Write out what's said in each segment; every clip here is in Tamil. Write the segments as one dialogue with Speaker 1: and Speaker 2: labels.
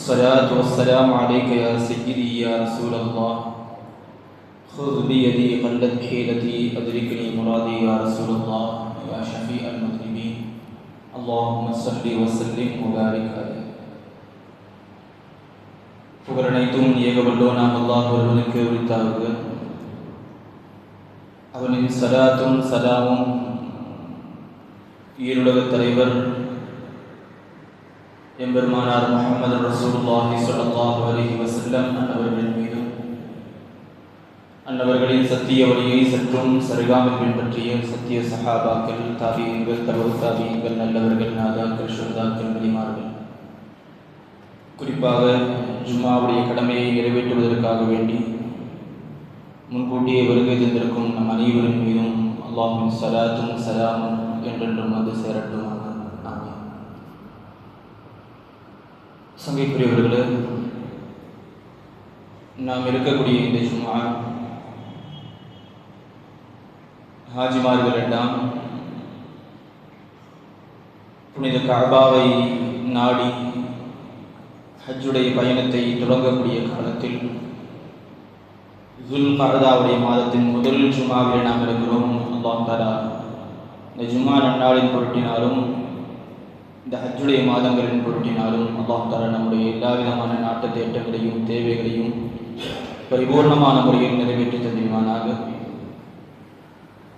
Speaker 1: الصلاة والسلام عليك يا سيدي يا رسول الله خذ بيدي قلت حيلتي أدركني مرادي يا رسول الله يا شفيع المذنبين اللهم صل وسلم وبارك عليه. புகழனைத்தும் ஏகவல்லோ நாம் அல்லாஹ் ஒருவனுக்கு உரித்தாக. அவனின் சலாத்தும் சலாமும் ஈருலகத் தலைவர் எம்பெருமானார் முஹம்மது ரசூலுல்லாஹி ஸல்லல்லாஹு அலைஹி வஸல்லம் அன்னவர்களின் மீதும் அன்னவர்களின் சத்திய வழியை சற்றும் சருகாமல் பின்பற்றிய சத்திய சஹாபாக்கள், தாபீன்கள், தபவு தாபீன்கள், நல்லவர்கள், நாதாக்கள், ஷுஹதாக்கள், வலிமார்கள், குறிப்பாக ஜும்மாவுடைய கடமையை நிறைவேற்றுவதற்காக வேண்டி முன்கூட்டியே வருகை தந்திருக்கும் நம் அனைவரின் மீதும் அல்லாஹ்வின் ஸலாத்தும் சலாமும் என்றென்றும் வந்து சேரட்டும். ஆமீன். சங்கைக்குரியவர்களே, நாம் இருக்கக்கூடிய இந்த ஜும்ஆ ஹாஜிமார்கள் எல்லாம் புனித கஅபாவை நாடி ஹஜ்ஜுடைய பயணத்தை தொடங்கக்கூடிய காலத்தில் துல் கஅதாவுடைய மாதத்தின் முதல் ஜும்ஆவில் நாம் இருக்கிறோம். அல்லாஹ் தஆலா இந்த ஜும்ஆ நன்னாளின் பொருட்டினாலும் இந்த ஹஜ்ஜுடைய மாதங்களின் பொருட்டினாலும் அல்லாஹ் தஆலா நம்முடைய எல்லா விதமான நாட்டு தேட்டங்களையும் தேவைகளையும் பரிபூர்ணமான முறையில் நிறைவேற்றி தந்திருவானாக.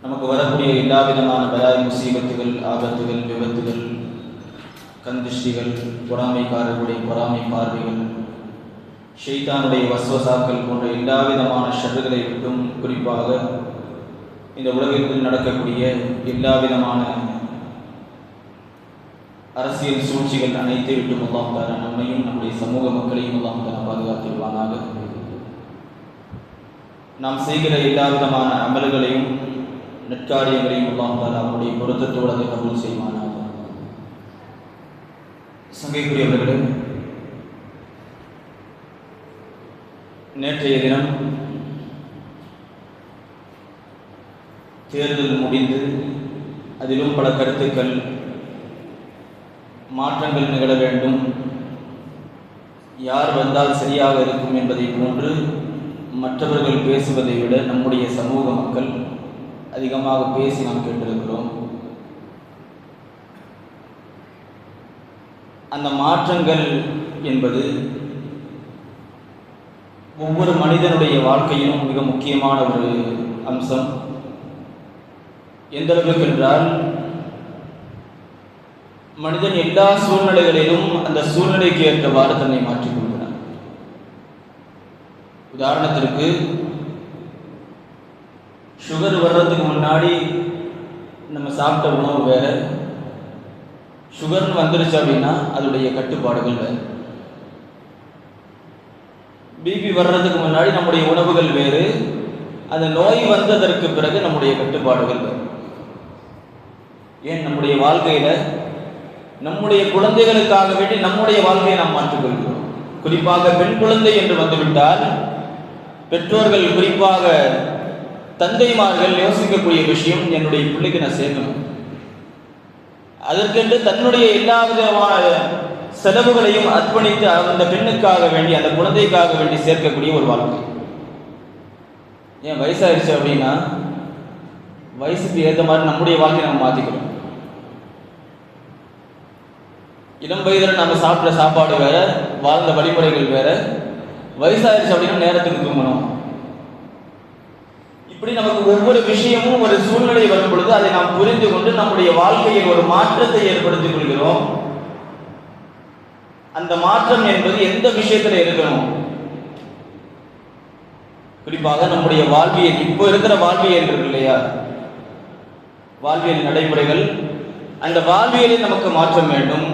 Speaker 1: நமக்கு வரக்கூடிய எல்லா விதமான பலாய் முசீபத்துகள், ஆபத்துகள், விபத்துகள், கந்திஷ்டிகள், பொறாமைக்காரர்களுடைய பொறாமை பார்வைகள், ஷைத்தானுடைய வஸ்வசாக்கள் போன்ற எல்லா விதமான ஷர்றுகளை விட்டும், குறிப்பாக இந்த உலகத்தில் நடக்கக்கூடிய எல்லா விதமான அரசியல் சூழ்ச்சிகள் அனைத்தை விட்டும் அல்லாஹ் தஆலா நம்மையும் நம்முடைய சமூக மக்களையும் அல்லாஹ் தஆலா பாதுகாத்திருவானாக. நாம் செய்கிற எல்லா விதமான அமல்களையும் நற்காரியங்களையும் அல்லாஹ் தஆலா அவருடைய பொருத்தத்தோடு அதை கபூல் செய்வானாக. சங்கைக்குரியவர்களே, நேற்றைய தினம் தேர்தல் முடிந்து அதிலும் பல கருத்துக்கள், மாற்றங்கள் நிகழ வேண்டும், யார் வந்தால் சரியாக இருக்கும் என்பதை போன்று மற்றவர்கள் பேசுவதை விட நம்முடைய சமூக மக்கள் அதிகமாக பேசி நாம் கேட்டிருக்கிறோம். அந்த மாற்றங்கள் என்பது ஒவ்வொரு மனிதனுடைய வாழ்க்கையிலும் மிக முக்கியமான ஒரு அம்சம். எந்த அளவுக்கு என்றால், மனிதன் எல்லா சூழ்நிலைகளிலும் அந்த சூழ்நிலைக்கு ஏற்றவாறு தன்னை மாற்றிக்கொள்கிறான். உதாரணத்திற்கு, சுகர் வர்றதுக்கு முன்னாடி நம்ம சாப்பிட்ட உணவு வேறு, சுகர்னு வந்துருச்சு அப்படின்னா அதோடைய கட்டுப்பாடுகள் வேறு. பிபி வர்றதுக்கு முன்னாடி நம்முடைய உணவுகள் வேறு, அந்த நோய் வந்ததற்கு பிறகு நம்முடைய கட்டுப்பாடுகள் வேறு. ஏன் நம்முடைய வாழ்க்கையில் நம்முடைய குழந்தைகளுக்காக வேண்டி நம்முடைய வாழ்க்கையை நாம் மாற்றிக்கொள்கிறோம். குறிப்பாக பெண் குழந்தை என்று வந்துவிட்டால் பெற்றோர்கள், குறிப்பாக தந்தைமார்கள் யோசிக்கக்கூடிய விஷயம், என்னுடைய பிள்ளைக்கு நான் சேர்க்கணும். அதற்கென்று தன்னுடைய எல்லா விதமான செலவுகளையும் அர்ப்பணித்து அந்த பெண்ணுக்காக வேண்டி, அந்த குழந்தைக்காக வேண்டி சேர்க்கக்கூடிய ஒரு வாழ்க்கை. ஏன் வயசாயிருச்சு அப்படின்னா வயசுக்கு ஏற்ற மாதிரி நம்முடைய வாழ்க்கையை நம்ம மாற்றிக்கிறோம். இளம் வயதில் நம்ம சாப்பிட்ற சாப்பாடு வேற, வாழ்ந்த வழிமுறைகள் வேற. வயசாயிருச்சு அப்படின்னா நேரத்துக்கு தூங்கணும். இப்படி நமக்கு ஒவ்வொரு விஷயமும் ஒரு சூழ்நிலை வரும் பொழுது அதை நாம் புரிந்து கொண்டு நம்முடைய வாழ்க்கையில் ஒரு மாற்றத்தை ஏற்படுத்திக் கொள்கிறோம். அந்த மாற்றம் என்பது எந்த விஷயத்தில் இருக்கணும்? குறிப்பாக நம்முடைய வாழ்வியல், இப்போ இருக்கிற வாழ்வியல் இருக்கு இல்லையா, வாழ்வியல் நடைமுறைகள், அந்த வாழ்வியலில் நமக்கு மாற்றம் வேண்டும்.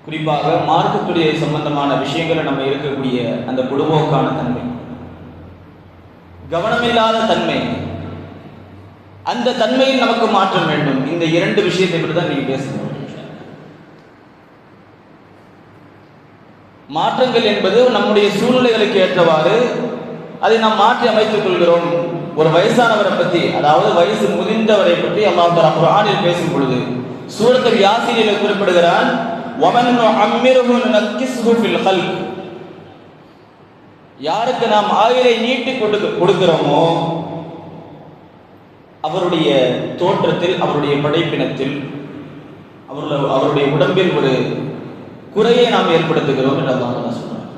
Speaker 1: குறிப்பாக மார்க்கத்துடைய சம்பந்தமான விஷயங்களை நம்ம இருக்கக்கூடிய அந்த பொதுபோக்கான தன்மை, கவனமில்லாத தன்மை, அந்த தன்மையில் நமக்கு மாற்றம் வேண்டும். இந்த இரண்டு விஷயத்தை பற்றி தான் நீங்க பேசணும். மாற்றங்கள் என்பது நம்முடைய சூழ்நிலைகளுக்கு ஏற்றவாறு அதை நாம் மாற்றி அமைத்துக் கொள்கிறோம். ஒரு வயசானவரை பற்றி, அதாவது வயசு முதிர்ந்தவரை பற்றி அல்லாஹ் தஆலா குர்ஆனில் பேசும் பொழுது சூரத்துல் யாசீனில் குறிப்பிடுகிறான், வமன் நுஅம்மிருஹு நக்கிஸ்ஹு ஃபில் கல்க், யாருக்கு நாம் ஆயுளை நீட்டி கொடுக்கிறோமோ அவருடைய தோற்றத்தில், அவருடைய படைப்பினத்தில், அவருடைய உடம்பில் ஒரு குறையை நாம் ஏற்படுத்துகிறோம் என்று அல்லாஹ் சொல்றான்.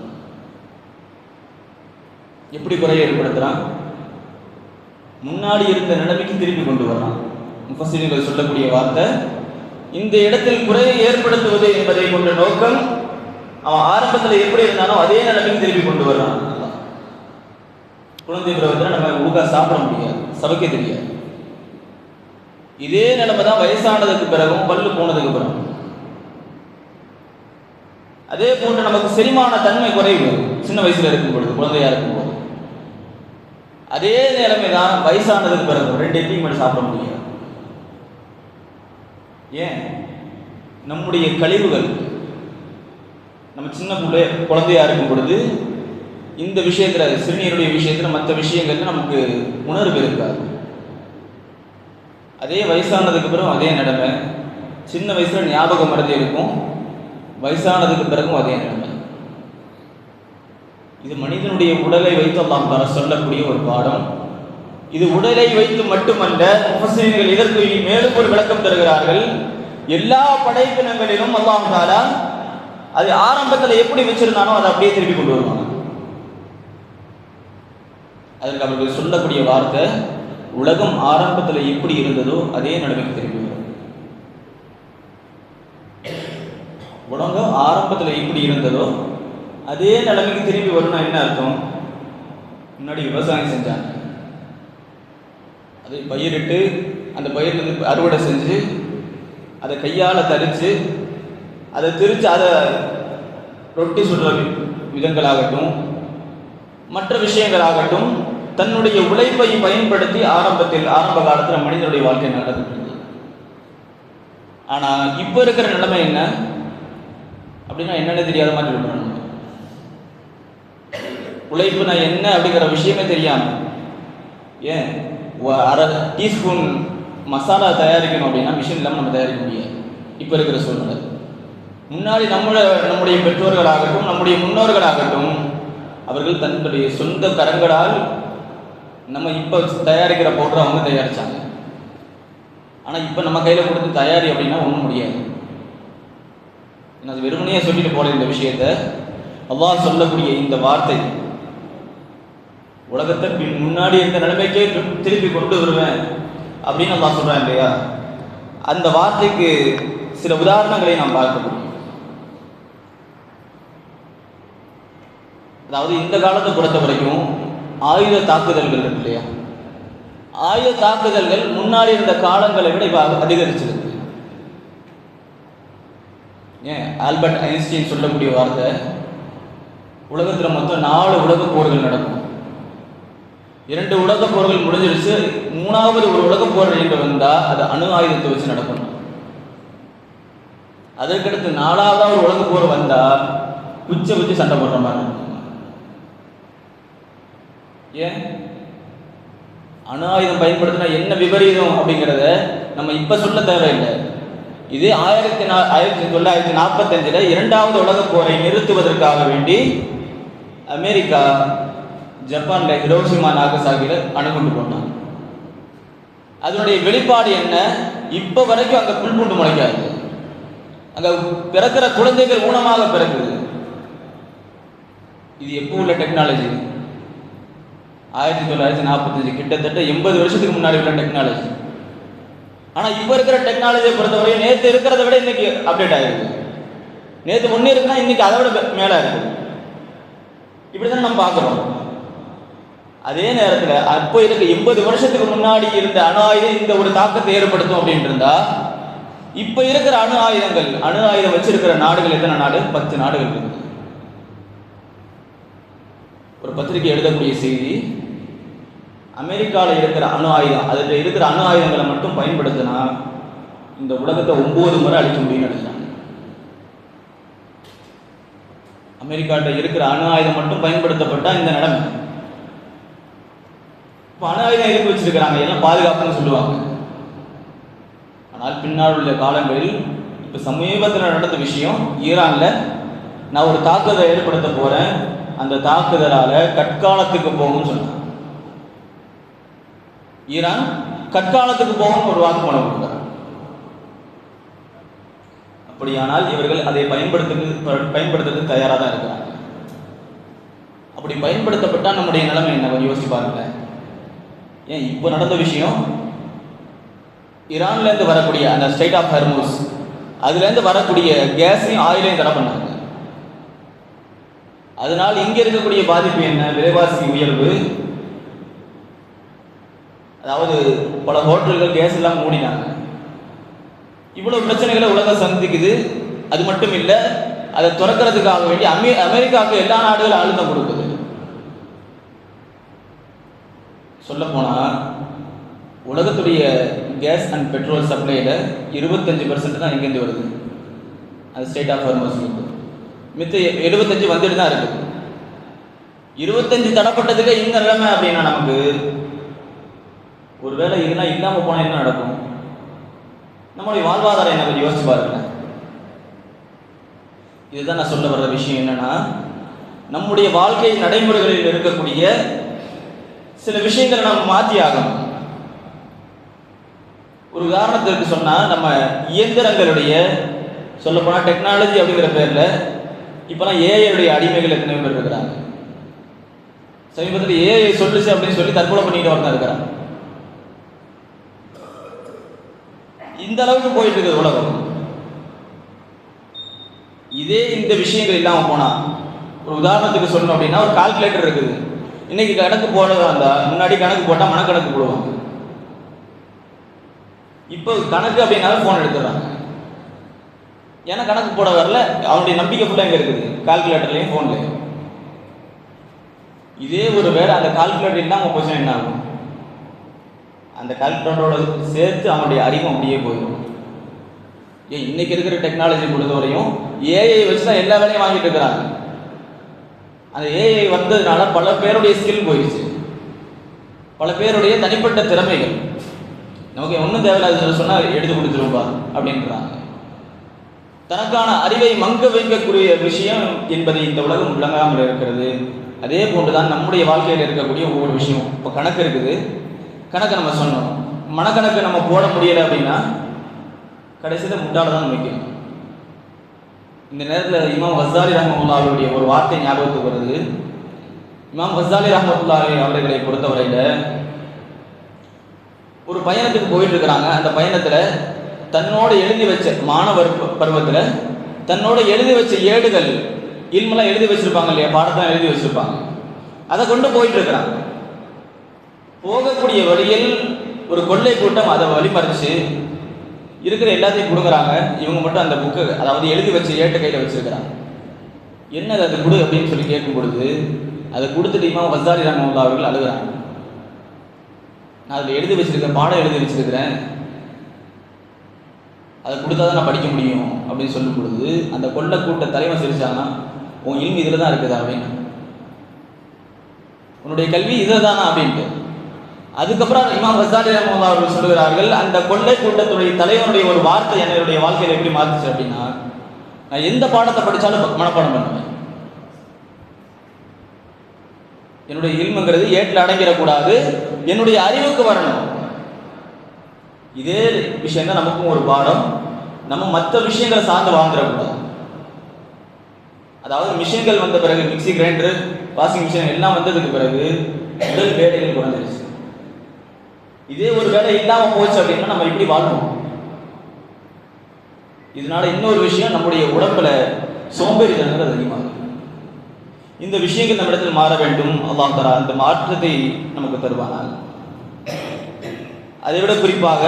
Speaker 1: எப்படி குறையை ஏற்படுத்துறான்? முன்னாடி இருந்த நிலைமைக்கு திருப்பி கொண்டு வர்றான். முஃபஸ்ஸிரீன்கள் சொல்லக்கூடிய வார்த்தை, இந்த இடத்தில் குறையை ஏற்படுத்துவது என்பதை கொண்ட நோக்கம், அவன் ஆரம்பத்தில் எப்படி இருந்தானோ அதே நிலைமைக்கு திருப்பி கொண்டு வர்றான். குழந்தை பருவத்தில் நம்ம ஊகா சாப்பிட முடியாது, சமைக்க தெரியாது. இதே நிலைமை தான் வயசானதுக்கு பிறகும், பல்லு போனதுக்கு பிறகும். அதே போன்று நமக்கு செரிமான தன்மை குறைவு சின்ன வயசுல இருக்கும் பொழுது, குழந்தையா இருக்கும் போது. அதே நிலைமை தான் வயசானதுக்கு பிறகு, 2 இட்லி மட்டும் சாப்பிட முடியாது. ஏன்? நம்முடைய கழிவுகள், நம்ம சின்ன குழந்தையா இருக்கும் பொழுது இந்த விஷயத்தில், சிறுநீருடைய விஷயத்தில், மற்ற விஷயங்கள்ல நமக்கு உணர்வு இருக்காது. அதே வயசானதுக்கு பிறகு அதே நிலைமை. சின்ன வயசுல ஞாபகம் மறதி இருக்கும், வயசானதுக்கு பிறகும் அதே நிலைமை. இது மனிதனுடைய உடலை வைத்து அல்லாஹ் தஆலா சொல்லக்கூடிய ஒரு பாடம். இது உடலை வைத்து மட்டுமல்ல, முஃபஸ்ஸிரீன்கள் இதற்கு மேலும் ஒரு விளக்கம் தருகிறார்கள். எல்லா படைப்பினங்களிலும் அல்லாஹ் தஆலா அது ஆரம்பத்தில் எப்படி வச்சிருந்தானோ அதை அப்படியே திருப்பி கொண்டு வருவாங்க. அதற்கு அவர்கள் சொல்லக்கூடிய வார்த்தை, உலகம் ஆரம்பத்தில் எப்படி இருந்ததோ அதே நிலைமைக்கு திருப்பி வரும். உலகம் ஆரம்பத்தில் எப்படி இருந்ததோ அதே நிலைமைக்கு திரும்பி வரும்னா என்ன அர்த்தம்? முன்னாடி விவசாயம் செஞ்சாங்க, அதை பயிரிட்டு அந்த பயிரிலிருந்து அறுவடை செஞ்சு அதை கையால் தரித்து அதை திரித்து அதை ரொட்டி சுடுற விதங்களாகட்டும், மற்ற விஷயங்களாகட்டும், தன்னுடைய உழைப்பை பயன்படுத்தி ஆரம்ப காலத்தில் மனிதனுடைய வாழ்க்கை நடந்துட்டு. ஆனால் இப்போ இருக்கிற நிலைமை என்ன அப்படின்னா, என்னன்னு தெரியாத மாதிரி இருக்கணும். உழைப்புனா என்ன அப்படிங்கிற விஷயமே தெரியாம, ஏன் 1/2 டீஸ்பூன் மசாலா தயாரிக்கணும் அப்படின்னா மிஷின் இல்லாமல் நம்ம தயாரிக்க முடியாது இப்போ இருக்கிற சூழ்நிலை. முன்னாடி நம்முடைய பெற்றோர்களாகட்டும், நம்முடைய முன்னோர்களாகட்டும், அவர்கள் தன்னுடைய சொந்த கரங்களால் நம்ம இப்போ தயாரிக்கிற பவுடரை அவங்க தயாரித்தாங்க. ஆனால் இப்போ நம்ம கையில் கொடுத்து தயாரி அப்படின்னா ஒன்றும் முடியாது. அது வெறுமனையாக சொல்லிட்டு போல இந்த விஷயத்தை அல்லாஹ் சொல்லக்கூடிய இந்த வார்த்தை, உலகத்தை முன்னாடி இருந்த நிலைமைக்கே திருப்பி கொண்டு வருவேன் அப்படின்னு அல்லாஹ் சொல்றான் இல்லையா? அந்த வார்த்தைக்கு சில உதாரணங்களை நாம் பார்க்க முடியும். அதாவது இந்த காலத்தை பொறுத்த வரைக்கும் ஆயுத தாக்குதல்கள் இருக்கு இல்லையா? ஆயுத தாக்குதல்கள் முன்னாடி இருந்த காலங்களை விட இப்போ அதிகரிச்சிருக்கு. ஏன்? ஆல்பர்ட் ஐன்ஸ்டீன் சொல்லக்கூடிய வார்த்தை, உலகத்தில் மொத்தம் 4 உலகப் போர்கள் நடக்கும். 2 உலகப் போர்கள் முடிஞ்சிருச்சு, 3வது ஒரு உலகப் போர் என்று வந்தால் அது அணு ஆயுதத்தை வச்சு நடக்கணும். அதற்கடுத்து 4வது ஒரு உலகப் போர் வந்தால் குச்சை வச்சு சண்டை போடுற மாதிரி இருக்கும். ஏன்? அணு ஆயுதம் பயன்படுத்தினா என்ன விபரீதம் அப்படிங்கிறத நம்ம இப்போ சொல்ல தேவையில்லை. இது 1945 2வது உலகப் போரை நிறுத்துவதற்காக வேண்டி அமெரிக்கா ஜப்பானில் ஹிரோஷிமா நாகசாகியில் அணுகுண்டு போனாங்க. அதனுடைய வெளிப்பாடு என்ன? இப்போ வரைக்கும் அங்கே புல்பூண்டு முளைக்காது, அங்கே பிறக்கிற குழந்தைகள் ஊனமாக பிறக்குது. இது எப்போ உள்ள டெக்னாலஜி? 1945, கிட்டத்தட்ட 80 வருஷத்துக்கு முன்னாடி உள்ள டெக்னாலஜி. ஆனால் இப்போ இருக்கிற டெக்னாலஜியை பொறுத்தவரை நேற்று இருக்கிறத விட இன்னைக்கு அப்டேட் ஆகிருக்கு. நேற்று ஒன்று இருக்குன்னா இன்னைக்கு அதை விட மேலே இருக்குது. இப்படி தான் நம்ம பார்க்குறோம். அதே நேரத்தில் அப்போ இருக்க 80 வருஷத்துக்கு முன்னாடி இருந்த அணு ஆயுதம் இந்த ஒரு தாக்கத்தை ஏற்படுத்தும் அப்படின்ட்டு இருந்தா, இப்போ இருக்கிற அணு ஆயுதம் வச்சிருக்கிற நாடுகள் எத்தனை நாடு? 10 நாடுகள் இருக்குது. ஒரு பத்திரிகை எழுதக்கூடிய செய்தி, அமெரிக்காவில் இருக்கிற அணு ஆயுதம், அதில் இருக்கிற அணு ஆயுதங்களை மட்டும் பயன்படுத்தினா இந்த உலகத்தை 9 முறை அழிக்க முடியும்னு நினைச்சாங்க. அமெரிக்காவில் இருக்கிற அணு ஆயுதம் மட்டும் பயன்படுத்தப்பட்டா இந்த நிலைமை. இப்போ அணு ஆயுதம் எதுக்கு வச்சிருக்கிறாங்க? எல்லாம் பாதுகாப்புன்னு சொல்லுவாங்க. ஆனால் பின்னால் உள்ள காலங்களில் இப்போ இப்போ சமீபத்தில் நடந்த விஷயம், ஈரானில் நான் ஒரு தாக்குதலை ஏற்படுத்த போகிறேன், அந்த தாக்குதலால் கற்காலத்துக்கு போகும்னு சொன்னாங்க. ஈரான் கற்காலத்துக்கு போகும் ஒரு வாக்குமூலம் கொடுத்தார். அப்படியானால் இவர்கள் அதை பயன்படுத்துறதுக்கு தயாராக தான் இருக்கிறாங்க. அப்படி பயன்படுத்தப்பட்டால் நம்முடைய நிலைமை என்ன கொஞ்சம் யோசிச்சு பாருங்க. ஏன் இப்போ நடந்த விஷயம், ஈரான்லேருந்து வரக்கூடிய அந்த ஸ்ட்ரைட் ஆஃப் ஹர்மூஸ், அதுலேருந்து வரக்கூடிய கேஸையும் ஆயிலையும் தடை பண்ணாங்க. அதனால் இங்கே இருக்கக்கூடிய பாதிப்பு என்ன? விலைவாசி உயர்வு. அதாவது பல ஹோட்டல்கள் கேஸ் எல்லாம் மூடினாங்க. இவ்வளவு பிரச்சனைகளை உலகம் சந்திக்குது. அது மட்டும் இல்லை, அதை துறக்கிறதுக்காக வேண்டி அமெரிக்காவுக்கு எல்லா நாடுகளும் அழுத்தம் கொடுக்குது. சொல்ல போனால் உலகத்துடைய கேஸ் அண்ட் பெட்ரோல் சப்ளையில் 25% தான் எங்கேருந்து வருது, அது ஸ்டேட் ஆஃப் ஹார்மஸ். மித்த 75 வந்துட்டு தான் இருக்குது. 25 தடப்பட்டதுக்கு இந்த நிலைமை அப்படின்னா நமக்கு ஒருவேளை இதெல்லாம் இல்லாமல் போனால் என்ன நடக்கும்? நம்மளுடைய வாழ்வாதாரம் என்ன கொஞ்சம் யோசிச்சு பாருங்க. இதுதான் நான் சொல்ல வர்ற விஷயம். என்னன்னா, நம்முடைய வாழ்க்கை நடைமுறைகளில் இருக்கக்கூடிய சில விஷயங்களை நம்ம மாற்றி ஆகணும். ஒரு உதாரணத்திற்கு சொன்னால், நம்ம இயந்திரங்களுடைய சொல்லப்போனால் டெக்னாலஜி அப்படிங்கிற பேரில் இப்போலாம் ஏஐடைய அடிமைகள் எத்தனை பேர் இருக்கிறாங்க. சமீபத்தில் ஏஐ சொல்லுச்சு அப்படின்னு சொல்லி தற்கொலை பண்ணிட்டு வரதான் இருக்கிறாங்க. இந்த அளவுக்கு போயிட்டு இருக்குது உலகம். இதே இந்த விஷயங்கள் இல்லாமல் போனால், ஒரு உதாரணத்துக்கு சொல்லணும் அப்படின்னா, ஒரு கால்குலேட்டர் இருக்குது. இன்னைக்கு கணக்கு போடுறதா இருந்தால் முன்னாடி கணக்கு போட்டால் மனக்கணக்கு போடுவாங்க. இப்போ கணக்கு அப்படின்னாலும் ஃபோன் எடுத்துடுறாங்க. ஏன்னா கணக்கு போட வரல, அவனுடைய நம்பிக்கை ஃபுல்லாக எங்கே இருக்குது? கால்குலேட்டர்லையும் ஃபோன்லையும். இதே ஒரு வேலை அந்த கால்குலேட்டர் இல்லாமல் போச்சுன்னா என்ன ஆகும்? அந்த கால்குலேட்டரோட சேர்த்து அவனுடைய அறிவும் அப்படியே போயிடும். ஏன் இன்னைக்கு இருக்கிற டெக்னாலஜி பொறுத்தவரையும் ஏஐ வச்சு தான் எல்லா வேலையும் வாங்கிட்டு இருக்கிறாங்க. அந்த ஏஐ வந்ததுனால பல பேருடைய ஸ்கில் போயிடுச்சு, பல பேருடைய தனிப்பட்ட திறமைகள். நமக்கு ஒன்றும் தேவையில்லாத சொன்னால் எடுத்து கொடுத்துருவா அப்படின்றாங்க. தனக்கான அறிவை மங்க வைக்கக்கூடிய விஷயம் என்பதை இந்த உலகம் விளங்காமல் இருக்கிறது. அதே போன்றுதான் நம்முடைய வாழ்க்கையில் இருக்கக்கூடிய ஒவ்வொரு விஷயம். இப்போ கணக்கு இருக்குது, கணக்கை நம்ம சொன்னோம், மனக்கணக்கு நம்ம போட முடியலை அப்படின்னா கடைசியில் முட்டாள தான் வைக்கணும். இந்த நேரத்தில் இமாம் கஸ்ஸாலி ரஹ்மத்துல்லாஹி அவருடைய ஒரு வார்த்தை ஞாபகத்துக்கு வருது. இமாம் கஸ்ஸாலி ரஹ்மத்துல்லாஹி அவர்களை பொறுத்தவரையில் ஒரு பயணத்துக்கு போயிட்டு இருக்கிறாங்க. அந்த பயணத்தில் தன்னோட எழுதி வச்ச மாணவர் பருவத்தில் தன்னோட எழுதி வச்ச ஏடுகள் இல்மெல்லாம் எழுதி வச்சிருப்பாங்க இல்லையா, பாடத்தான் எழுதி வச்சிருப்பாங்க, அதை கொண்டு போயிட்டு இருக்கிறாங்க. போகக்கூடிய வழியில் ஒரு கொள்ளை கூட்டம் அதை வழிமறிச்சு இருக்கிற எல்லாத்தையும் கொடுக்குறாங்க. இவங்க மட்டும் அந்த புக்கு, அதாவது எழுதி வச்ச ஏட்டை கையில் வச்சிருக்கிறாங்க. என்னது அது கொடு அப்படின்னு சொல்லி கேட்கும் பொழுது அதை கொடுத்துட்டு இமாம் கஸ்ஸாலி ரஹ்மத்துல்லாஹி அவர்கள் அழுகிறாங்க. நான் அதில் எழுதி வச்சிருக்கேன், பாடம் எழுதி வச்சிருக்கிறேன், அதை கொடுத்தா தான் நான் படிக்க முடியும் அப்படின்னு சொல்லும் பொழுது அந்த கொள்ளை கூட்ட தலைவன் சிரிச்சாங்கன்னா, உன் இல்மு இதில் தான் இருக்குதா அப்படின்னு, உன்னுடைய கல்வி இதில் தானா அப்படின்ட்டு. அதுக்கப்புறம் இமாம் கஸ்ஸாலி ரஹ்மத்துல்லாஹி அவர்கள் சொல்லுகிறார்கள், அந்த கொள்ளை கூட்டத்துடைய தலைவனுடைய ஒரு வார்த்தை என்னுடைய வாழ்க்கையில் எப்படி மாற்றுச்சு அப்படின்னா, நான் எந்த பாடத்தை படித்தாலும் மனப்பாடம் பண்ணுவேன். என்னுடைய இல்முங்கிறது ஏட்டில் அடங்கிடக்கூடாது, என்னுடைய அறிவுக்கு வரணும். இதே விஷயம் தான் நமக்கும் ஒரு பாடம். நம்ம மற்ற விஷயங்களை சார்ந்து வாழ்ந்துடக்கூடாது. அதாவது மிஷின்கள் வந்த பிறகு, மிக்சி, கிரைண்டர், வாஷிங் மிஷின் எல்லாம் வந்ததுக்கு பிறகு உடல் வேலைகள் குறைஞ்சிருச்சு. இதே ஒரு வேலை இல்லாமல் போச்சு அப்படின்னா நம்ம இப்படி வாழணும். இதனால இன்னொரு விஷயம், நம்முடைய உடம்புல சோம்பேறித்தனங்கள் அதிகமாகும். இந்த விஷயங்கள் நம்ம இடத்தில் மாற வேண்டும். அல்லாஹ் தஆலா அந்த மாற்றத்தை நமக்கு தருவானால். அதை விட குறிப்பாக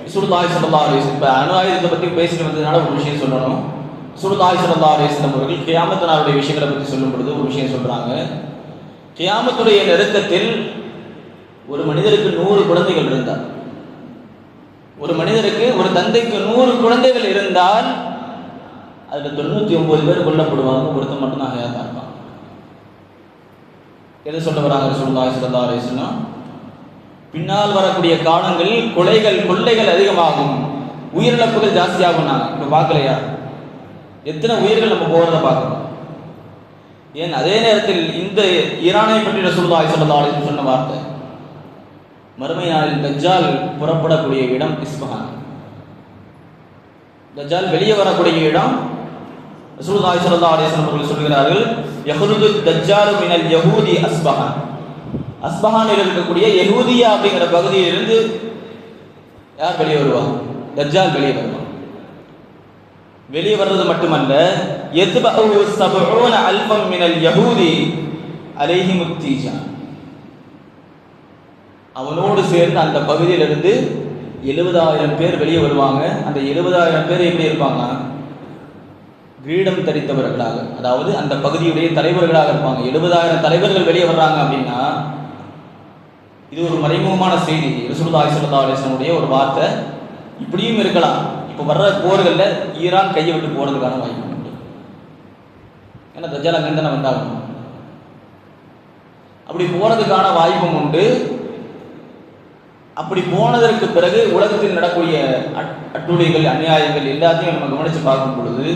Speaker 1: ரசூலுல்லாஹி ஸல்லல்லாஹு அலைஹி வஸல்லம், இப்போ அணு ஆயுதத்தை பற்றி பேசிட்டு வந்ததுனால ஒரு விஷயம் சொல்லணும். ரசூலுல்லாஹி ஸல்லல்லாஹு அலைஹி வஸல்லம் அவர்கள் கியாமத் நாளுடைய விஷயங்களை பற்றி சொல்லும் பொழுது ஒரு விஷயம் சொல்றாங்க. கியாமத்துடைய நெருக்கத்தில் ஒரு மனிதருக்கு 100 குழந்தைகள் இருந்தார். ஒரு மனிதருக்கு, ஒரு தந்தைக்கு 100 குழந்தைகள் இருந்தால் அதில் 99 பேர் கொல்லப்படுவாங்க, ஒருத்தன் மட்டும்தான் ஹயாத்தா இருப்பான். எதை சொல்ல வராங்க ரசூலுல்லாஹி ஸல்லல்லாஹு அலைஹி வஸல்லம்? பின்னால் வரக்கூடிய காலங்களில் கொலைகள், கொள்ளைகள் அதிகமாகும். உயிரிழப்புகள் ஜாஸ்தியாகும்னாங்க. இப்போ பார்க்கலையா? எத்தனை உயிர்கள் நம்ம போகிறத பார்க்கணும். ஏன் அதே நேரத்தில் இந்த ஈரானை பற்றி ரசூலுல்லாஹி ஸல்லல்லாஹு அலைஹி வஸல்லம் சொன்ன வார்த்தை, மறுமை நாளில் தஜ்ஜால் புறப்படக்கூடிய இடம் இஸ்பஹான். தஜ்ஜால் வெளியே வரக்கூடிய இடம் ரசூலுல்லாஹி ஸல்லல்லாஹு அலைஹி வஸல்லம் அவர்கள் சொல்கிறார்கள், யஹ்ருஜு தஜ்ஜாலு மினல் யஹூதி அஸ்பஹான். அஸ்பஹானில் இருக்கக்கூடிய யஹூதியா அப்படிங்கிற பகுதியிலிருந்து யார் வெளியே வருவாங்க? தஜ்ஜால் வெளியே வருவாங்க. வெளியே வர்றது மட்டுமல்ல, யத்பஉ 70 அல்ஃபம் மினல் யஹூதி அலைஹிமுத் தீஜான். அவனோடு சேர்ந்து அந்த பகுதியிலிருந்து 70,000 பேர் வெளியே வருவாங்க. அந்த 70,000 பேர் எப்படி இருப்பாங்க? கிரீடம் தரித்தவர்களாக, அதாவது அந்த பகுதியுடைய தலைவர்களாக இருப்பாங்க. 70,000 தலைவர்கள் வெளியே வர்றாங்க அப்படின்னா இது ஒரு மறைமுகமான செய்தி. ரசூலுல்லாஹி ஸல்லல்லாஹு அலைஹி வஸல்லம் ஒரு வார்த்தை. இப்படியும் இருக்கலாம், இப்போ வர்ற போர்களில் ஈரான் கையை விட்டு போகிறதுக்கான வாய்ப்பு உண்டு. ஏன்னா தஜ்ஜால் அங்கிருந்தானே வந்தாகணும். அப்படி போகிறதுக்கான வாய்ப்பும் உண்டு. அப்படி போனதற்கு பிறகு உலகத்தில் நடக்கூடிய அட்டுழிகள், அநியாயங்கள் எல்லாத்தையும் நம்ம கவனித்து பார்க்கும் பொழுது,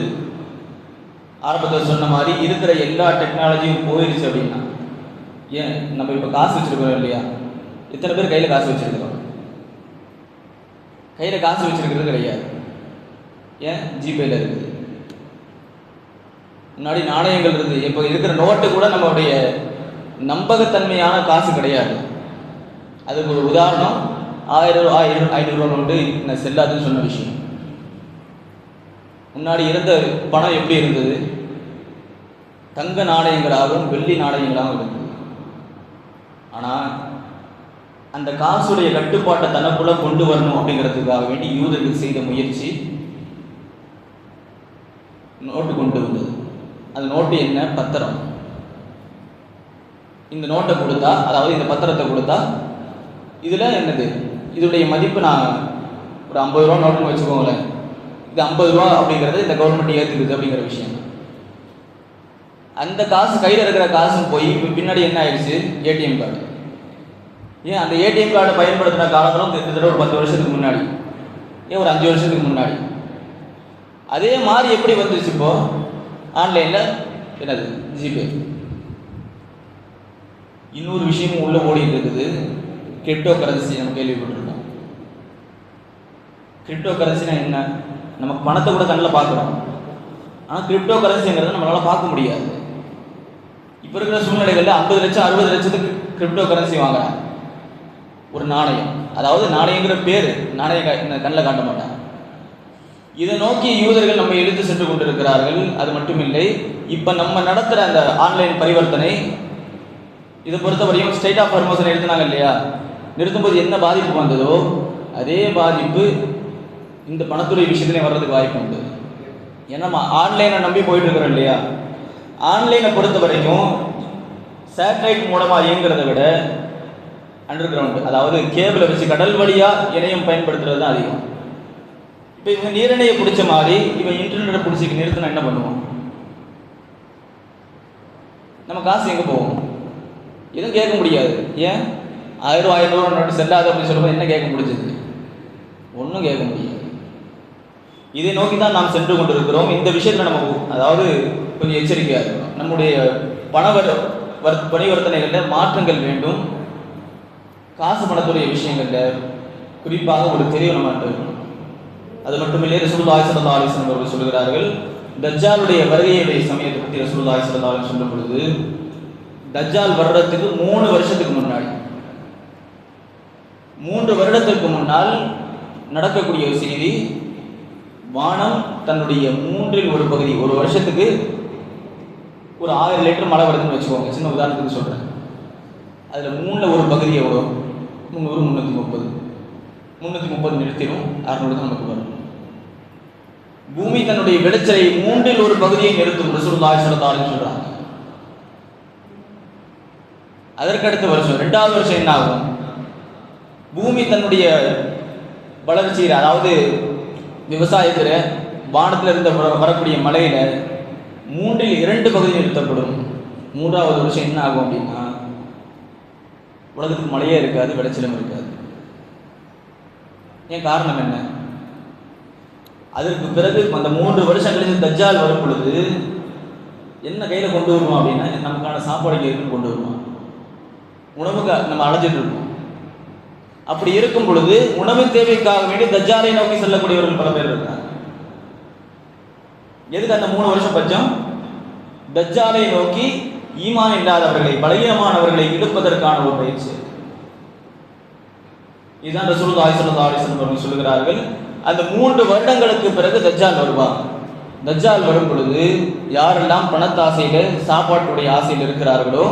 Speaker 1: ஆரம்பத்தில் சொன்ன மாதிரி இருக்கிற எல்லா டெக்னாலஜியும் போயிடுச்சு அப்படின்னா, ஏன் நம்ம இப்போ காசு வச்சுருக்கோம் இல்லையா? எத்தனை பேர் கையில் காசு வச்சுருக்கிறோம்? கையில் காசு வச்சுருக்கிறது கிடையாது. ஏன்? ஜிபேயில் இருக்குது. முன்னாடி நாணயங்கள் இருக்குது. இப்போ இருக்கிற நோட்டு கூட நம்மளுடைய நம்பகத்தன்மையான காசு கிடையாது. அதுக்கு ஒரு உதாரணம் 1000 ரூபா 500 ரூபா நோட்டு செல்லாதுன்னு சொன்ன விஷயம். முன்னாடி இருந்த பணம் எப்படி இருந்தது? தங்க நாணயங்களாகவும் வெள்ளி நாணயங்களாகவும் இருந்தது. ஆனால் அந்த காசுடைய கட்டுப்பாட்டை தனக்குள்ள கொண்டு வரணும் அப்படிங்கிறதுக்காக வேண்டி யூதர்கள் செய்த முயற்சி நோட்டு கொண்டு வந்தது. அந்த நோட்டு என்ன? பத்திரம். இந்த நோட்டை கொடுத்தா, அதாவது இந்த பத்திரத்தை கொடுத்தா, இதில் என்னது, இதோடைய மதிப்பு நான் ஒரு 50 ரூபா நோட்டுன்னு வச்சுக்கோங்களேன், இது 50 ரூபா அப்படிங்கிறது இந்த கவர்மெண்ட் ஏற்றுக்குது அப்படிங்கிற விஷயம். அந்த காசு கையில் இருக்கிற காசும் போய் பின்னாடி என்ன ஆயிடுச்சு? ATM card. ஏன் அந்த ஏடிஎம் கார்டை பயன்படுத்தின காலங்களும் கிட்டத்தட்ட ஒரு 10 வருஷத்துக்கு முன்னாடி, ஏன் ஒரு 5 வருஷத்துக்கு முன்னாடி. அதே மாதிரி எப்படி வந்துருச்சு இப்போ ஆன்லைனில்? என்னது? ஜிபே. இன்னொரு விஷயமும் உள்ள ஓடிட்டு இருக்குது, கிரிப்டோ கரன்சி. நம்ம கேள்விப்பட்டிருக்கோம். கிரிப்டோ கரன்சினா என்ன? நமக்கு பணத்தை கூட கண்ணில் பார்க்குறோம், ஆனால் கிரிப்டோ கரன்சிங்கிறத நம்மளால் பார்க்க முடியாது. இப்போ இருக்கிற சூழ்நிலைகளில் 50 லட்சம் 60 லட்சத்துக்கு கிரிப்டோ கரன்சி வாங்குறாங்க ஒரு நாணயம். அதாவது நாணயங்கிற பேர், நாணயம் கண்ணில் காட்ட மாட்டாங்க. இதை நோக்கி யூதர்கள் நம்ம எடுத்து சென்று கொண்டிருக்கிறார்கள். அது மட்டும் இல்லை, இப்போ நம்ம நடத்துகிற அந்த ஆன்லைன் பரிவர்த்தனை, இதை பொறுத்தவரையும் ஸ்டேட் ஆஃப் ஹார்மோஸை நிறுத்தினாங்க இல்லையா? நிறுத்தும்போது என்ன பாதிப்பு வந்ததோ அதே பாதிப்பு இந்த பணத்துறை விஷயத்துலேயும் வர்றதுக்கு வாய்ப்பு உண்டு. ஏன்னா நம்ம ஆன்லைனை நம்பி போயிட்டு இருக்கிறோம் இல்லையா? ஆன்லைனை பொறுத்த வரைக்கும் சேட்டலைட் மூலமாக இயங்குறதை விட அண்டர் கிரவுண்டு, அதாவது கேபிளை வச்சு கடல் வழியாக இணையம் பயன்படுத்துறது தான் அதிகம். இப்போ இவங்க நீரிணையை பிடிச்ச மாதிரி இவன் இன்டர்நெட்டை பிடிச்சி நிறுத்தினா என்ன பண்ணுவோம்? நம்ம காசு எங்கே போவோம்? எதுவும் கேட்க முடியாது. ஏன்? 1000 ரூபா 500 ரூபா நோட்டு செல்லாது அப்படின்னு சொல்லும்போது என்ன கேட்க முடிஞ்சது? ஒன்றும் கேட்க முடியாது. இதை நோக்கி தான் நாம் சென்று கொண்டிருக்கிறோம். இந்த விஷயத்தில் நம்ம அதாவது கொஞ்சம் எச்சரிக்கையாக இருக்கணும். நம்முடைய பரிவர்த்தனைகளில் மாற்றங்கள் வேண்டும். காசு பணத்துடைய விஷயங்களில் குறிப்பாக ஒரு தெளிவு நம்ம இருக்கணும். அது மட்டுமில்லை, ரசூலுல்லாஹி ஸல்லல்லாஹு அலைஹி வஸல்லம் அவர்கள் சொல்கிறார்கள், தஜ்ஜாலுடைய வருகையுடைய சமயத்தை பற்றி ரசூலுல்லாஹி ஸல்லல்லாஹு அலைஹி வஸல்லம் சொல்லும் பொழுது, தஜ்ஜால் வர்றதுக்கு 3 வருஷத்துக்கு முன்னாடி, 3 வருடத்திற்கு முன்னால் நடக்கக்கூடிய ஒரு செய்தி, வானம் தன்னுடைய 3இல் ஒரு பகுதி, ஒரு வருஷத்துக்கு ஒரு 1000 லிட்டர் மழை வருதுன்னு வச்சுக்கோங்க, சின்ன உதாரணத்துக்கு சொல்கிறேன். அதில் 3ல் ஒரு பகுதி எவ்வளோ? 300 330 நிறுத்திடும், 600 தான் நமக்கு வரும். பூமி தன்னுடைய விளைச்சலை 3இல் ஒரு பகுதியை நிறுத்தும் ரசூலுல்லாஹி ஸல்லல்லாஹு அலைஹி வஸல்லம் சொல்றாங்க. அதற்கடுத்த வருஷம் 2வது வருஷம் என்ன ஆகும்? பூமி தன்னுடைய வளர்ச்சியில், அதாவது விவசாயத்தில் வானத்தில் இருந்து வரக்கூடிய மழையில் 3இல் 2 பகுதி நிறுத்தப்படும். 3வது வருஷம் என்ன ஆகும் அப்படின்னா, உலகத்துக்கு மழையே இருக்காது, விளைச்சலும் இருக்காது. ஏன்? காரணம் என்ன? அதற்கு பிறகு அந்த 3 வருஷம் கழிச்சு தஜ்ஜால் வரும் பொழுது என்ன கையில் கொண்டு வருவோம் அப்படின்னா, நமக்கான சாப்பாடு இருக்குன்னு கொண்டு வருவோம். உணவுக்கு நம்ம அழைச்சிட்டு இருப்போம். அப்படி இருக்கும் பொழுது உணவு தேவைக்காக வேண்டி தஜ்ஜாலை நோக்கி செல்லக்கூடியவர்கள் பல பேர் இருக்காங்க. எதுக்கு அந்த 3 வருஷம் பட்சம்? தஜ்ஜாலை நோக்கி ஈமான் இல்லாதவர்களை, பலகீனமானவர்களை இழுப்பதற்கான ஒரு பயிற்சி. இதுதான் ரசூலுல்லாஹி ஸல்லல்லாஹு அலைஹி வஸல்லம் அவர்கள் சொல்கிறார்கள், அந்த 3 வருடங்களுக்கு பிறகு தஜ்ஜால் வருவார். தஜ்ஜால் வரும் பொழுது யாரெல்லாம் பணத்தாசையில, சாப்பாட்டுடைய ஆசையில் இருக்கிறார்களோ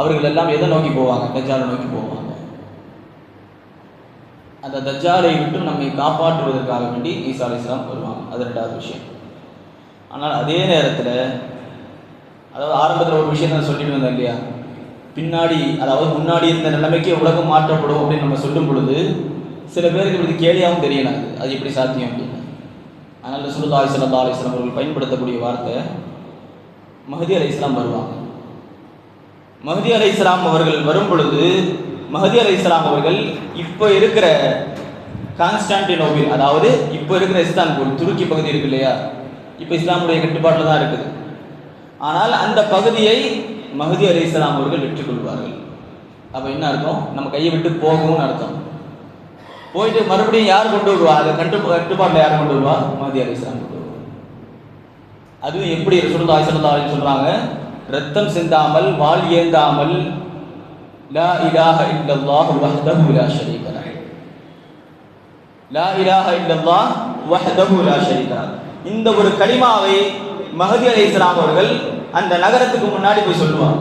Speaker 1: அவர்கள் எல்லாம் எதை நோக்கி போவாங்க? தஜ்ஜாலை நோக்கி போவாங்க. அந்த தஜ்ஜாலை விட்டு நம்மை காப்பாற்றுவதற்காக வேண்டி ஈசா அலைஹிஸ்ஸலாம் வருவாங்க. அது 2வது விஷயம். ஆனால் அதே நேரத்தில், அதாவது ஆரம்பத்தில் ஒரு விஷயம் நான் சொல்லிட்டு வந்தேன் இல்லையா, பின்னாடி அதாவது முன்னாடி இருந்த நிலைமைக்கு உலகம் மாற்றப்படும் அப்படின்னு நம்ம சொல்லும் பொழுது சில பேருக்கு இது கேலியாகவும் தெரியலாது, அது எப்படி சாத்தியம் அப்படின்னு. அதனால் ரசூலுல்லாஹி ஸல்லல்லாஹு அலைஹி வஸல்லம் அவர்கள் பயன்படுத்தக்கூடிய வார்த்தை மஹ்தி அலைஹிஸ்ஸலாம் வருவாங்க. மஹ்தி அலைஹிஸ்ஸலாம் அவர்கள் வரும் பொழுது, மஹ்தி அலைஹிஸ்ஸலாம் அவர்கள் இப்போ இருக்கிற கான்ஸ்டான்டினோபிள், அதாவது இப்போ இருக்கிற இஸ்தான்புல், துருக்கி பகுதி இருக்கு இல்லையா, இப்போ இஸ்லாமுடைய கட்டுப்பாட்டில் தான் இருக்குது. ஆனால் அந்த பகுதியை மஹ்தி அலைஹிஸ்ஸலாம் அவர்கள் வெற்றி கொள்வார்கள். அப்போ என்ன அர்த்தம்? நம்ம கையை விட்டு போகும்னு அர்த்தம். போயிட்டு மறுபடியும் யார் கொண்டு வருவா? அதை கட்டுப்பாட்டில் யார் கொண்டு வருவா? மஹ்தி அலைஹிஸ்ஸலாம் கொண்டு வருவார். அதுவும் எப்படி? ரசூலுல்லாஹி ஸல்லல்லாஹு அலைஹி சொல்றாங்க, ரத்தம் சிந்தாமல், வாள் ஏந்தாமல், லா இலாஹ இல்லல்லாஹ் வஹ்தஹு லா ஷரீக லஹ், லா இலாஹ இல்லல்லாஹ் வஹ்தஹு லா ஷரீக லஹ், இந்த ஒரு கலிமாவை மஹ்தி அலைஹிஸ்ஸலாம் அவர்கள் அந்த நகரத்துக்கு முன்னாடி போய் சொல்லுவாங்க.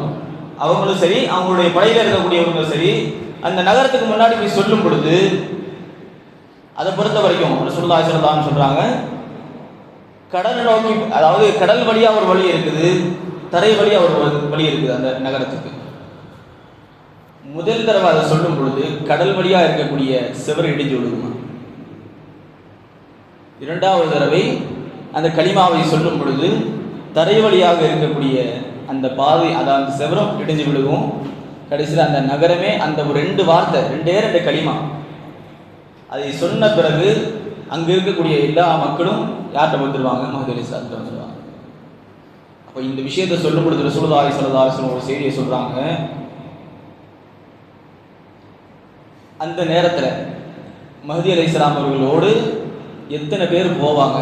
Speaker 1: அவங்களும் சரி, அவங்களுடைய படையில் இருக்கக்கூடியவங்களும் சரி, அந்த நகரத்துக்கு முன்னாடி போய் சொல்லும் பொழுது, அதை பொறுத்த வரைக்கும் ரசூலுல்லாஹி ஸல்லல்லாஹு அலைஹி சொல்றாங்க, கடல் நோக்கி, அதாவது கடல் வழியாக ஒரு வழி இருக்குது, தரை வழியாக ஒரு வழி இருக்குது அந்த நகரத்துக்கு. முதல் தடவை அதை சொல்லும் பொழுது கடல் வழியாக இருக்கக்கூடிய செவர் இடிஞ்சு விடுமா. 2வது தடவை அந்த கலிமாவை சொல்லும் பொழுது தரை வழியாக இருக்கக்கூடிய அந்த பாதை, அதாவது செவரம் இடிஞ்சு விடுவோம். கடைசியில் அந்த நகரமே, அந்த ஒரு 2 வார்த்தை, 2 கலிமா, அதை சொன்ன பிறகு அங்கே இருக்கக்கூடிய எல்லா மக்களும் யார்கிட்ட வந்துடுவாங்க? மஹ்தி அலைஹிஸ்ஸலாம் வந்துடுவாங்க. அப்போ இந்த விஷயத்தை சொல்லும் பொழுது ரசூலுல்லாஹி ஸல்லல்லாஹு அலைஹி வஸல்லம் ஒரு செய்தியை சொல்கிறாங்க. அந்த நேரத்தில் மஹ்தி அலைஹிஸ்ஸலாம் அவர்களோடு எத்தனை பேர் போவாங்க,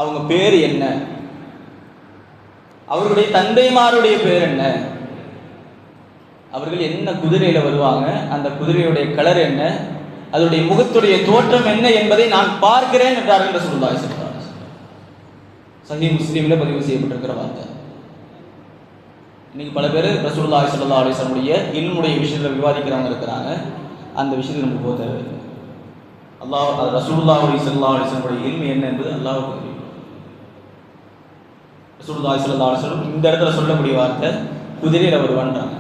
Speaker 1: அவங்க பேர் என்ன, அவர்களுடைய தந்தைமாருடைய பேர் என்ன, அவர்கள் என்ன குதிரையில் வருவாங்க, அந்த குதிரையுடைய கலர் என்ன, அதனுடைய முகத்துடைய தோற்றம் என்ன என்பதை நான் பார்க்கிறேன் என்றார்கள் ரசூலுல்லாஹி ஸல்லல்லாஹு அலைஹி வஸல்லம். சஹீஹ் முஸ்லிமில் பதிவு செய்யப்பட்டிருக்கிற வார்த்தை. இன்னைக்கு பல பேர் ரசூலுல்லாஹி ஸல்லல்லாஹு அலைஹி வஸல்லம் இல்முடைய விஷயத்தில் விவாதிக்கிறவங்க இருக்கிறாங்க. அந்த விஷயத்தில் நமக்கு போக தேவையில்லை. ரசூலுல்லாஹி ஸல்லல்லாஹு அலைஹி வஸல்லம் இல்மு என்ன என்பது அல்லாஹ்வுக்கு தெரியும். ரசூலுல்லாஹி ஸல்லல்லாஹு அலைஹி வஸல்லம் இந்த இடத்துல சொல்லக்கூடிய வார்த்தை குதிரையில் வருவான்றாங்க.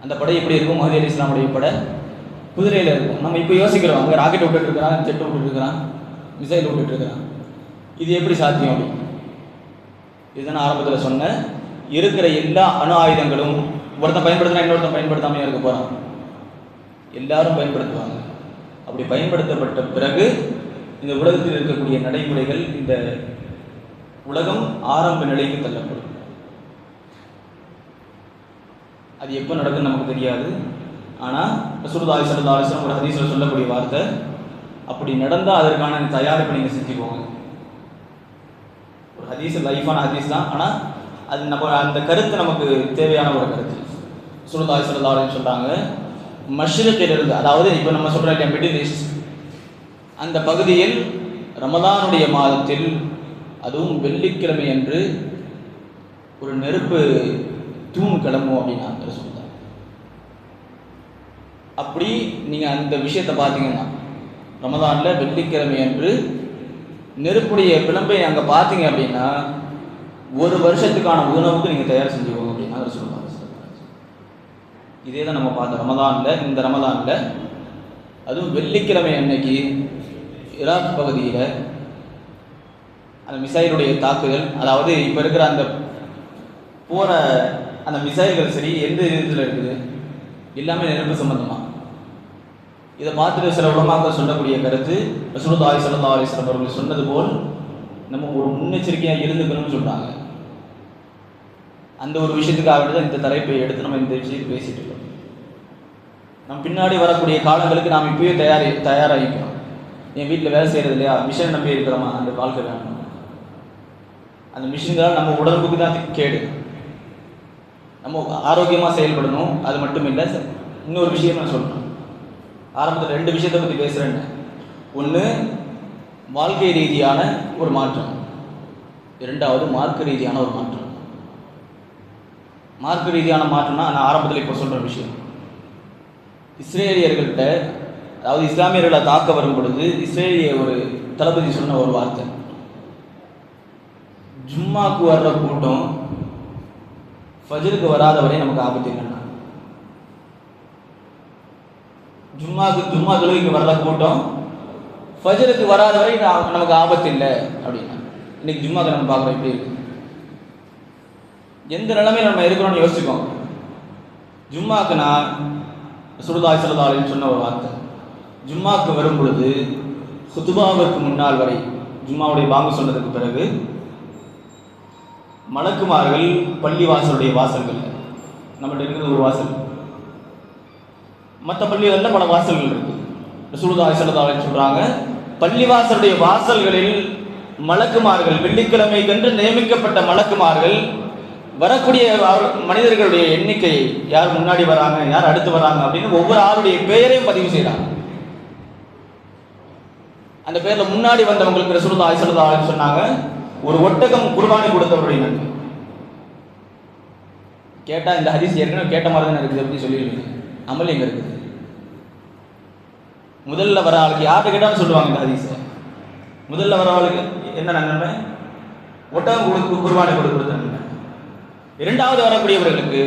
Speaker 1: அந்த படை எப்படி இருக்கும்? மஹ்தி அலைஹிஸ்ஸலாமுடைய படை குதிரையில் இருக்கும். நம்ம இப்போ யோசிக்கிறோம், அங்கே ராக்கெட் விட்டுட்டு இருக்கிறான், ஜெட் விட்டுட்டு இருக்கிறான், மிசைல் விட்டுட்டு இருக்கிறான், இது எப்படி சாத்தியம் அப்படின்னு. இதுதான் ஆரம்பத்தில் சொன்ன, இருக்கிற எல்லா அணு ஆயுதங்களும் ஒருத்தன் பயன்படுத்தினா இன்னொருத்தன் பயன்படுத்தாமையாக இருக்க போகிறான், எல்லாரும் பயன்படுத்துவாங்க. அப்படி பயன்படுத்தப்பட்ட பிறகு இந்த உலகத்தில் இருக்கக்கூடிய நடைமுறைகள், இந்த உலகம் ஆரம்ப நிலைக்கு தள்ளப்படும். அது எப்போ நடக்குன்னு நமக்கு தெரியாது. ஆனால் ரசூலுல்லாஹி ஸல்லல்லாஹு அலைஹி வஸல்லம் ஒரு ஹதீஸில் சொல்லக்கூடிய வார்த்தை, அப்படி நடந்தால் அதற்கான தயாரிப்பை நீங்கள் செஞ்சுக்கோங்க. ஒரு ஹதீஸ் லைஃபான ஹதீஸ் தான், ஆனால் அது நம்ம அந்த கருத்து நமக்கு தேவையான ஒரு கருத்து. ரசூலுல்லாஹி ஸல்லல்லாஹு அலைஹி வஸல்லம் சொல்கிறாங்க, மஷ்ரிக்கிலிருந்து, அதாவது இப்போ நம்ம சொல்கிற மிடில் ஈஸ்ட் அந்த பகுதியில் ரமலானுடைய மாதத்தில், அதுவும் வெள்ளிக்கிழமை அன்று ஒரு நெருப்பு தூண் கிளம்பும் அப்படின்னா சொல்லுங்க. அப்படி நீங்கள் அந்த விஷயத்தை பார்த்தீங்கன்னா, ரமலானில் வெள்ளிக்கிழமை அன்று நெருப்புடைய பிளம்பை அங்கே பார்த்தீங்க அப்படின்னா, ஒரு வருஷத்துக்கான உணவுக்கு நீங்கள் தயார் செஞ்சுக்கோங்க அப்படின்னா சொல்லுவாங்க. இதே தான் நம்ம பார்த்தோம் ரமலானில். இந்த ரமலானில் அதுவும் வெள்ளிக்கிழமை அன்னைக்கு ஈராக் பகுதியில் அந்த மிசைலுடைய தாக்குதல், அதாவது இப்போ இருக்கிற அந்த போகிற அந்த மிசைல்கள் சரி, எந்த விதத்தில் இருக்குது, எல்லாமே நெருப்பு சம்பந்தமாக. இதை பார்த்துட்டு சில உலமாக்கள் சொல்லக்கூடிய கருத்து, ரசூலுல்லாஹி ஸல்லல்லாஹு அலைஹி வஸல்லம் அவர்கள் சொன்னது போல் நம்ம ஒரு முன்னெச்சரிக்கையாக இருந்துக்கணும்னு சொல்கிறாங்க. அந்த ஒரு விஷயத்துக்காக தான் இந்த தலைப்பை எடுத்து நம்ம இந்த விஷயத்தை பேசிட்டு இருக்கோம். நம்ம பின்னாடி வரக்கூடிய காலங்களுக்கு நாம் இப்போயே தயாராகிக்கணும். என் வீட்டில் வேலை செய்கிறது இல்லையா, மிஷின் நம்பி இருக்கிறோமா, அந்த வாழ்க்கை வேணும். அந்த மிஷின்களால் நம்ம உடம்புக்கு தான் கேடு. நம்ம ஆரோக்கியமாக செயல்படணும். அது மட்டும் இல்லை, இன்னொரு விஷயம் நான் சொல்கிறேன். ஆரம்பத்தில் 2 விஷயத்தை பற்றி பேசுகிறேன்னு. ஒன்று வாழ்க்கை ரீதியான ஒரு மாற்றம், 2வது மார்க்க ரீதியான ஒரு மாற்றம். மார்க்க ரீதியான மாற்றம்னா நான் ஆரம்பத்தில் இப்போ சொல்கிற விஷயம், இஸ்ரேலியர்கள்ட்ட, அதாவது இஸ்லாமியர்களை தாக்க வரும் பொழுது இஸ்ரேலிய ஒரு தளபதி சொன்ன ஒரு வார்த்தை, ஜும்மாக்கு வர்ற கூட்டம் ஃபஜ்ருக்கு வராத வரை நமக்கு ஆபத்து இல்லைன்னா. ஜும்மா தொழுகைக்கு வர்ற கூட்டம் ஃபஜ்ருக்கு வராத வரை நமக்கு ஆபத்து இல்லை அப்படின்னா. இன்னைக்கு ஜும்மாக்கு நம்ம பார்க்குறோம் எப்படி இருக்கு, எந்த நிலைமையில் நம்ம இருக்கிறோம்னு யோசிச்சுக்கோம். ஜும்மாக்கு நான் ரசூலுல்லாஹி ஸல்லல்லாஹு அலைஹி வஸல்லம் சொன்ன ஒரு வார்த்தை, ஜும்மாக்கு வரும் பொழுது குதுபாவிற்கு முன்னால் வரை, ஜும்மாவுடைய பாங்கு சொன்னதுக்கு பிறகு மலக்குமார்கள் பள்ளி வாசலுடைய வாசல்கள், நம்மகிட்ட இருக்கிறது ஒரு வாசல், மற்ற பள்ளிகளில் பல வாசல்கள் இருக்கு. ரசூலுல்லாஹி ஸல்லல்லாஹு அலைஹி சொல்றாங்க, பள்ளிவாசலுடைய வாசல்களில் மலக்குமார்கள், வெள்ளிக்கிழமை கன்று நியமிக்கப்பட்ட மலக்குமார்கள் வரக்கூடிய மனிதர்களுடைய எண்ணிக்கையை, யார் முன்னாடி வராங்க, யார் அடுத்து வராங்க அப்படின்னு ஒவ்வொரு ஆளுடைய பெயரையும் பதிவு செய்யறாங்க. அந்த பேர்ல முன்னாடி வந்தவங்களுக்கு ரசூலுல்லாஹி ஸல்லல்லாஹு அலைஹி சொன்னாங்க, ஒரு ஒட்டகம் குர்பானி கொடுத்தவருடைய நன்மை. கேட்டா இந்த ஹதீஸ் ஏற்கனவே கேட்ட மாதிரி தான் இருக்குது அப்படின்னு சொல்லிடுவீங்க. அமல் எங்க இருக்குது? முதல்ல வர ஆளுக்கு யார்கிட்ட கேட்டாலும் சொல்லுவாங்க இந்த ஹதீஸை. முதல்ல வர ஆளுக்கு என்ன நன்மை? ஒட்டகம் குர்பானி கொடுத்த நன்மை. 2வது வரக்கூடியவர்களுக்கு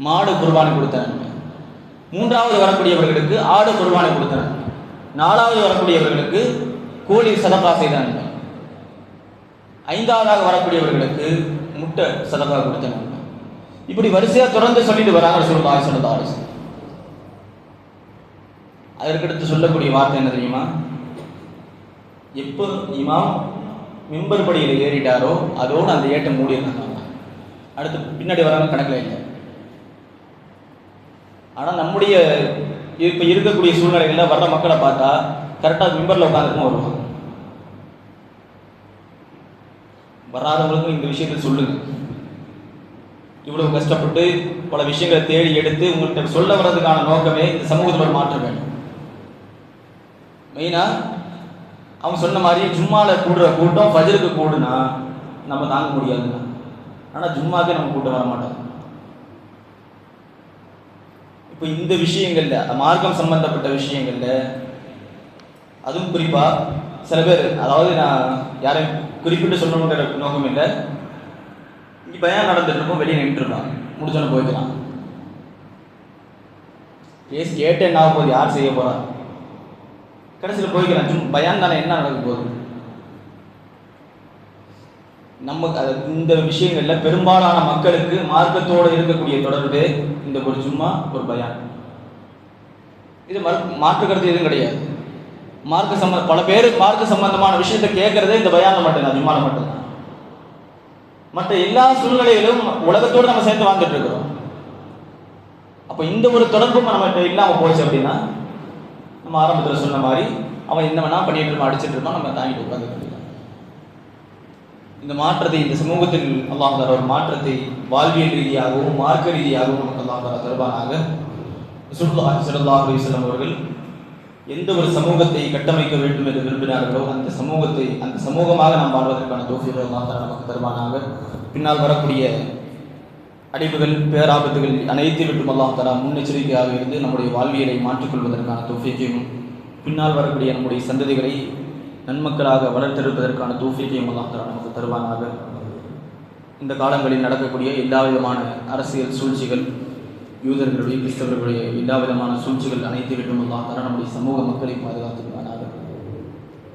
Speaker 1: மாடு குர்பானி கொடுத்த நன்மை. 3வது வரக்கூடியவர்களுக்கு ஆடு குர்பானி கொடுத்த நன்மை. 4வது வரக்கூடியவர்களுக்கு கோழி சதகா செய்த நன்மை. 5வதாக வரக்கூடியவர்களுக்கு முட்டை சதகா கொடுத்த நன்மை. இப்படி வரிசையாக தொடர்ந்து சொல்லிட்டு வராங்க ரசூலுல்லாஹி ஸல்லல்லாஹு அலைஹி வஸல்லம். அதற்கடுத்து சொல்லக்கூடிய வார்த்தை என்ன தெரியுமா? எப்போ இமாம் மிம்பர் படியில் ஏறிட்டாரோ அதோடு அந்த ஏட்டை மூடிடுறாங்க. அடுத்து பின்னாடி வராங்க கணக்கில் இல்லை. ஆனால் நம்முடைய இப்போ இருக்கக்கூடிய சூழ்நிலைகளில் வர்ற மக்களை பார்த்தா கரெக்டாக மிம்பரில் உட்காந்துருக்கும் வருவாங்க. வராதவங்களுக்கும் இந்த விஷயத்தை சொல்லுங்க. இவ்வளவு கஷ்டப்பட்டு பல விஷயங்களை தேடி எடுத்து உங்கள்கிட்ட சொல்ல வர்றதுக்கான நோக்கமே இந்த சமூகத்தில் ஒரு மாற்றம் வேணும். மெயினாக அவங்க சொன்ன மாதிரி ஜும்மாவில் கூடுற கூட்டம் ஃபஜ்ருக்கு கூடுனா நம்ம தாங்க முடியாதுன்னா, ஆனால் ஜும்மாக்கே நம்ம கூட்டம் வர மாட்டோம். இப்போ இந்த விஷயங்கள்ல, மார்க்கம் சம்பந்தப்பட்ட விஷயங்கள்ல, அதுவும் குறிப்பாக சில பேர், அதாவது நான் யாரையும் குறிப்பிட்டு சொல்லணுங்கிற நோக்கம் இல்லை, இங்கே பயம் நடந்துட்டு இருக்கோம், வெளியே நின்றுருக்காங்க, முடிச்சோன்னு போய்க்கலாம். பேசி கேட்டு என்ன ஆக போகுது, யார் செய்ய போகிறா, கடைசியில் போய்க்கலாம். பயம் தானே, என்ன நடக்க போகுது? நமக்கு அது இந்த விஷயங்களில் பெரும்பாலான மக்களுக்கு மார்க்கத்தோடு இருக்கக்கூடிய தொடர்பு இந்த ஒரு சும்மா ஒரு பயான். இது மாற்று கருத்து எதுவும் கிடையாது. பல பேர் மார்க்க சம்பந்தமான விஷயத்தை கேட்கறதே இந்த பயானில் மட்டும்தான், ஜும்மால மட்டும்தான். மற்ற எல்லா சூழ்நிலையிலும் உலகத்தோடு நம்ம சேர்ந்து வாழ்ந்துட்டு இருக்கிறோம். அப்போ இந்த ஒரு தொடர்பும் நம்மகிட்ட இல்லாமல் போச்சு அப்படின்னா, நம்ம ஆரம்பத்தில் சொன்ன மாதிரி அவன் என்ன வேணா பண்ணிட்டு இருப்பான், அடிச்சுட்டு இருப்பான், நம்ம தாங்கிட்டு உட்காந்து. இந்த மாற்றத்தை, இந்த சமூகத்தில் அல்லாஹ் தஆலா ஒரு மாற்றத்தை வாழ்வியல் ரீதியாகவும் மார்க்க ரீதியாகவும் நமக்கு அல்லாஹ் தஆலா தருவானாக. ரசூலுல்லாஹி ஸல்லல்லாஹு அலைஹி வஸல்லம் அவர்கள் எந்த ஒரு சமூகத்தை கட்டமைக்க வேண்டும் என்று விரும்பினார்களோ அந்த சமூகத்தை, அந்த சமூகமாக நாம் வாழ்வதற்கான தௌஃபீகை அல்லாஹ் தஆலா நமக்கு தருவானாக. பின்னால் வரக்கூடிய அடைவுகள், பேராபத்துகள் அனைத்து விட்டும் அல்லாஹ் தஆலா முன்னெச்சரிக்கையாக இருந்து நம்முடைய வாழ்வியலை மாற்றிக்கொள்வதற்கான தௌஃபீகையும், பின்னால் வரக்கூடிய நம்முடைய சந்ததிகளை நன்மக்களாக வளர்த்தெடுப்பதற்கான தௌஃபீகையும் அல்லாஹ் தஆலா நமக்கு தருவானாக. இந்த காலங்களில் நடக்கக்கூடிய எல்லா விதமான அரசியல் சூழ்ச்சிகள், யூதர்களுடைய கிறிஸ்தவர்களுடைய எல்லா விதமான சூழ்ச்சிகள் அனைத்து விட்டும் அல்லாஹ் தஆலா நம்முடைய சமூக மக்களை பாதுகாத்துவானாக.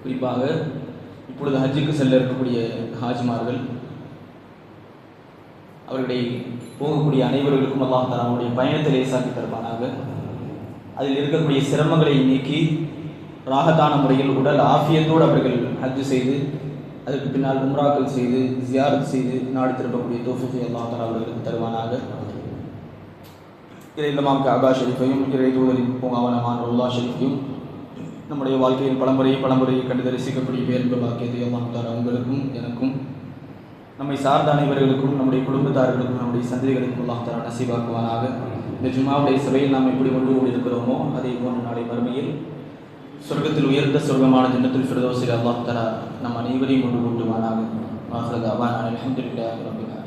Speaker 1: குறிப்பாக இப்பொழுது ஹஜ்ஜுக்கு செல்ல இருக்கக்கூடிய ஹாஜிமார்கள், அவர்களை போகக்கூடிய அனைவர்களுக்கும் அல்லாஹ் தஆலா அவருடைய பயணத்தை லேசாக்கி தருவானாக. அதில் இருக்கக்கூடிய சிரமங்களை நீக்கி ராகத்தான முறையில் உடல் ஆஃபியத்தோடு அவர்கள் ஹஜ் செய்து அதற்கு பின்னால் உம்ராக்கள் செய்து ஜியாரத் செய்து நாடு திரும்பக்கூடிய தௌஃபீகை அல்லாஹ் தஆலா அவர்களுக்கு தருவானாக. இறை இல்லமாம் கஅபா ஷரீஃபையும் இறை தூதரின் பூங்காவான ரவுலா ஷரீஃபையும் நம்முடைய வாழ்க்கையில் பலமுறை கண்டு தரிசிக்கக்கூடிய பேரின்ப பாக்கியத்தை அல்லாஹ் தஆலா உங்களுக்கும் எனக்கும் நம்மை சார்ந்த அனைவர்களுக்கும் நம்முடைய குடும்பத்தார்களுக்கும் நம்முடைய சந்ததிகளுக்கும் அல்லாஹ் தஆலா நசீபாக்குவானாக. இந்த ஜும்மாவுடைய சபையில் நாம் எப்படி ஒன்று கூடி இருக்கிறோமோ அதே போன்ற நாளை மறுமையில் சொர்க்கத்தில் உயர்ந்த சொர்க்கமான ஜன்னத்துல் ஃபிர்தௌஸில் அல்லாஹ் தஆலா நம் அனைவரையும் ஒன்று கூட்டுவானாக. ஆகிரு தஅவானா அல்ஹம்துலில்லாஹி ரப்பில் ஆலமீன்.